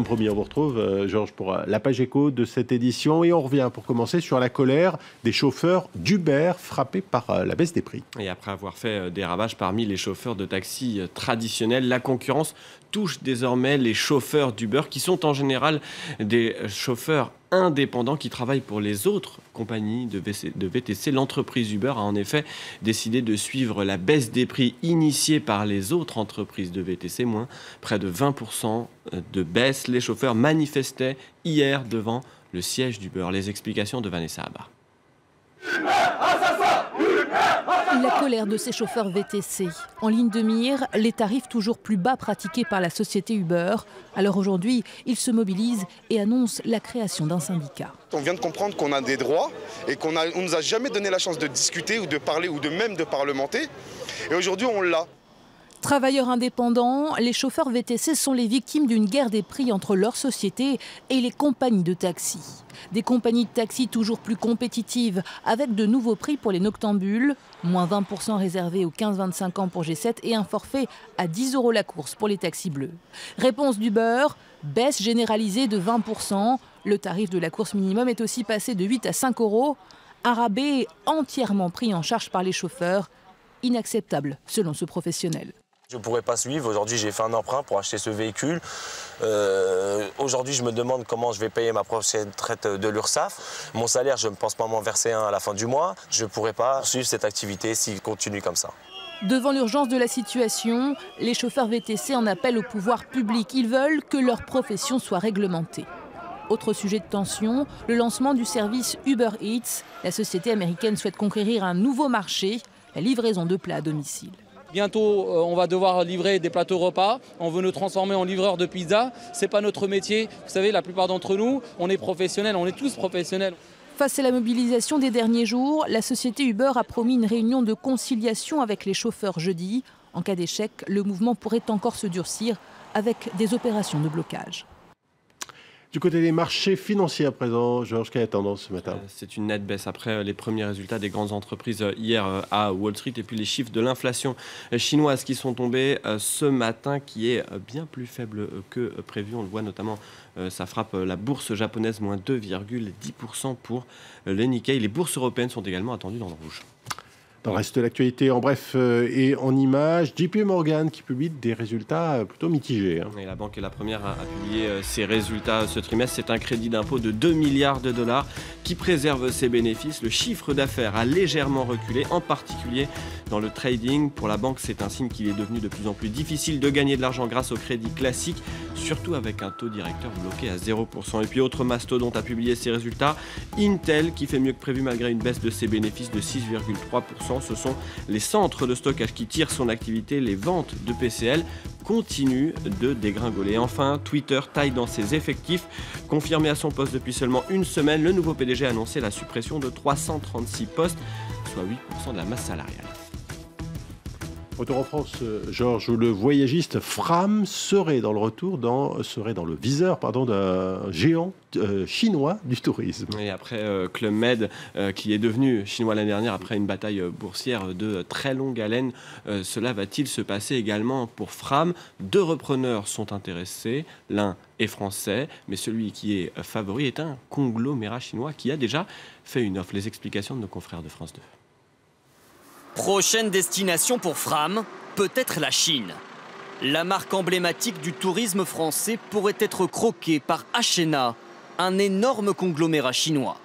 Promis, on vous retrouve, Georges, pour la page écho de cette édition. Et on revient pour commencer sur la colère des chauffeurs d'Uber frappés par la baisse des prix. Et après avoir fait des ravages parmi les chauffeurs de taxi traditionnels, la concurrence touche désormais les chauffeurs d'Uber, qui sont en général des chauffeurs indépendants qui travaillent pour les autres compagnies de VTC. L'entreprise Uber a en effet décidé de suivre la baisse des prix initiée par les autres entreprises de VTC, moins près de 20% de baisse. Les chauffeurs manifestaient hier devant le siège d'Uber. Les explications de Vanessa Abba. La colère de ces chauffeurs VTC. En ligne de mire, les tarifs toujours plus bas pratiqués par la société Uber. Alors aujourd'hui, ils se mobilisent et annoncent la création d'un syndicat. On vient de comprendre qu'on a des droits et qu'on ne nous a jamais donné la chance de discuter ou de parler ou même de parlementer. Et aujourd'hui, on l'a. Travailleurs indépendants, les chauffeurs VTC sont les victimes d'une guerre des prix entre leur société et les compagnies de taxi. Des compagnies de taxi toujours plus compétitives avec de nouveaux prix pour les noctambules, moins 20% réservés aux 15-25 ans pour G7 et un forfait à 10 € la course pour les taxis bleus. Réponse d'Uber, baisse généralisée de 20%. Le tarif de la course minimum est aussi passé de 8 à 5 €. Un rabais entièrement pris en charge par les chauffeurs. Inacceptable selon ce professionnel. Je ne pourrais pas suivre. Aujourd'hui, j'ai fait un emprunt pour acheter ce véhicule. Aujourd'hui, je me demande comment je vais payer ma prochaine traite de l'URSSAF. Mon salaire, je ne pense pas m'en verser un à la fin du mois. Je ne pourrais pas suivre cette activité s'il continue comme ça. Devant l'urgence de la situation, les chauffeurs VTC en appellent au pouvoir public. Ils veulent que leur profession soit réglementée. Autre sujet de tension, le lancement du service Uber Eats. La société américaine souhaite conquérir un nouveau marché, la livraison de plats à domicile. Bientôt, on va devoir livrer des plateaux repas. On veut nous transformer en livreurs de pizza. Ce n'est pas notre métier. Vous savez, la plupart d'entre nous, on est professionnels, on est tous professionnels. Face à la mobilisation des derniers jours, la société Uber a promis une réunion de conciliation avec les chauffeurs jeudi. En cas d'échec, le mouvement pourrait encore se durcir avec des opérations de blocage. Du côté des marchés financiers à présent, Georges, quelle est la tendance ce matin? C'est une nette baisse après les premiers résultats des grandes entreprises hier à Wall Street et puis les chiffres de l'inflation chinoise qui sont tombés ce matin, qui est bien plus faible que prévu. On le voit notamment, ça frappe la bourse japonaise, moins 2,10% pour le Nikkei. Les bourses européennes sont également attendues dans le rouge. Dans le reste de l'actualité, en bref et en images, JP Morgan qui publie des résultats plutôt mitigés. Et la banque est la première à publier ses résultats ce trimestre. C'est un crédit d'impôt de 2 milliards de dollars qui préserve ses bénéfices. Le chiffre d'affaires a légèrement reculé, en particulier dans le trading. Pour la banque, c'est un signe qu'il est devenu de plus en plus difficile de gagner de l'argent grâce au crédit classique, surtout avec un taux directeur bloqué à 0%. Et puis autre mastodonte a publié ses résultats, Intel qui fait mieux que prévu malgré une baisse de ses bénéfices de 6,3%. Ce sont les centres de stockage qui tirent son activité. Les ventes de PCL continuent de dégringoler. Enfin, Twitter taille dans ses effectifs. Confirmé à son poste depuis seulement une semaine, le nouveau PDG a annoncé la suppression de 336 postes, soit 8% de la masse salariale. Retour en France, Georges, où le voyagiste Fram serait dans le viseur d'un géant chinois du tourisme. Et après Club Med, qui est devenu chinois l'année dernière après une bataille boursière de très longue haleine, cela va-t-il se passer également pour Fram? 2 repreneurs sont intéressés, l'un est français, mais celui qui est favori est un conglomérat chinois qui a déjà fait une offre. Les explications de nos confrères de France 2. Prochaine destination pour Fram, peut-être la Chine. La marque emblématique du tourisme français pourrait être croquée par Ashena, un énorme conglomérat chinois.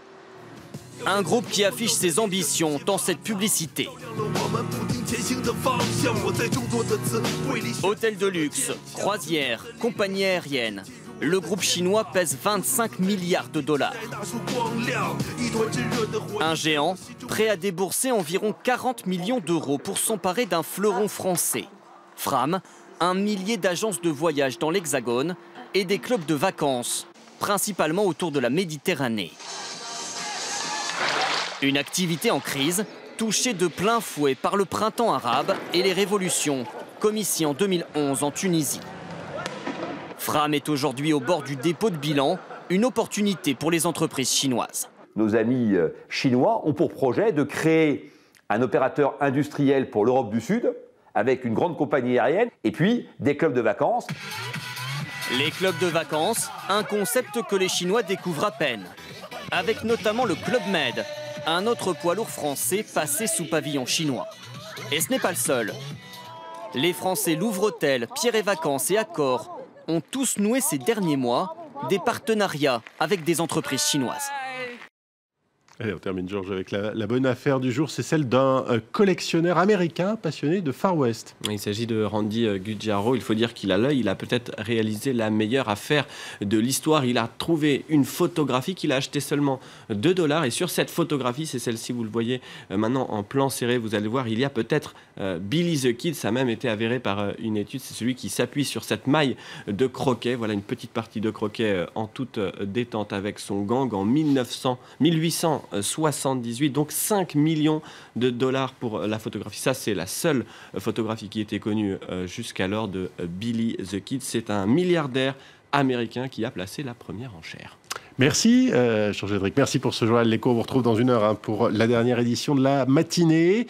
Un groupe qui affiche ses ambitions dans cette publicité. Hôtel de luxe, croisière, compagnie aérienne. Le groupe chinois pèse 25 milliards de dollars. Un géant prêt à débourser environ 40 millions d'euros pour s'emparer d'un fleuron français. Fram, 1 millier d'agences de voyage dans l'Hexagone et des clubs de vacances, principalement autour de la Méditerranée. Une activité en crise, touchée de plein fouet par le printemps arabe et les révolutions, comme ici en 2011 en Tunisie. Fram est aujourd'hui au bord du dépôt de bilan, une opportunité pour les entreprises chinoises. Nos amis chinois ont pour projet de créer un opérateur industriel pour l'Europe du Sud, avec une grande compagnie aérienne, et puis des clubs de vacances. Les clubs de vacances, un concept que les Chinois découvrent à peine. Avec notamment le Club Med, un autre poids lourd français passé sous pavillon chinois. Et ce n'est pas le seul. Les Français Louvre-Hôtel, Pierre et Vacances et Accor ont tous noué ces derniers mois des partenariats avec des entreprises chinoises. Allez, on termine, Georges, avec la bonne affaire du jour. C'est celle d'un collectionneur américain passionné de Far West. Il s'agit de Randy Gugliaro. Il faut dire qu'il a l'œil. Il a peut-être réalisé la meilleure affaire de l'histoire. Il a trouvé une photographie qu'il a achetée seulement $2. Et sur cette photographie, c'est celle-ci, vous le voyez maintenant en plan serré, vous allez voir, il y a peut-être Billy the Kid. Ça a même été avéré par une étude. C'est celui qui s'appuie sur cette maille de croquet. Voilà une petite partie de croquet en toute détente avec son gang en 1878, donc 5 millions de dollars pour la photographie. Ça, c'est la seule photographie qui était connue jusqu'alors de Billy the Kid. C'est un milliardaire américain qui a placé la première enchère. Merci, Georges Edric. Merci pour ce journal L'Écho. On vous retrouve dans une heure pour la dernière édition de la matinée.